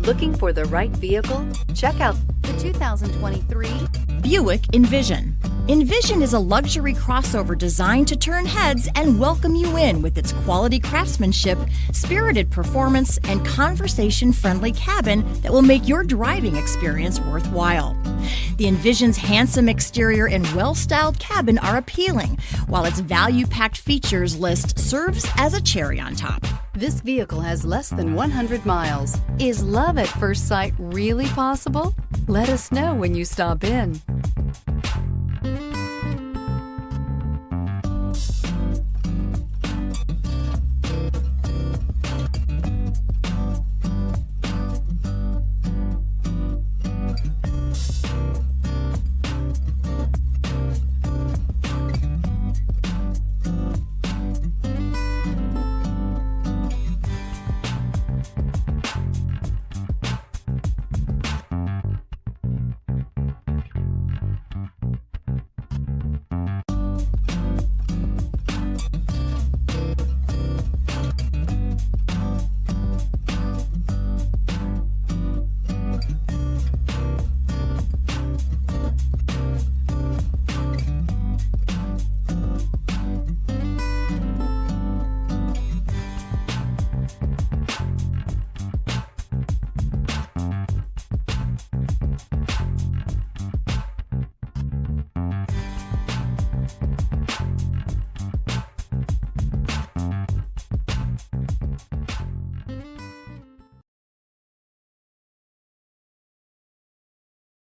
Looking for the right vehicle? Check out the 2023 Buick Envision. Envision is a luxury crossover designed to turn heads and welcome you in with its quality craftsmanship, spirited performance, and conversation-friendly cabin that will make your driving experience worthwhile. The Envision's handsome exterior and well-styled cabin are appealing, while its value-packed features list serves as a cherry on top. This vehicle has less than 100 miles. Is love at first sight really possible? Let us know when you stop in.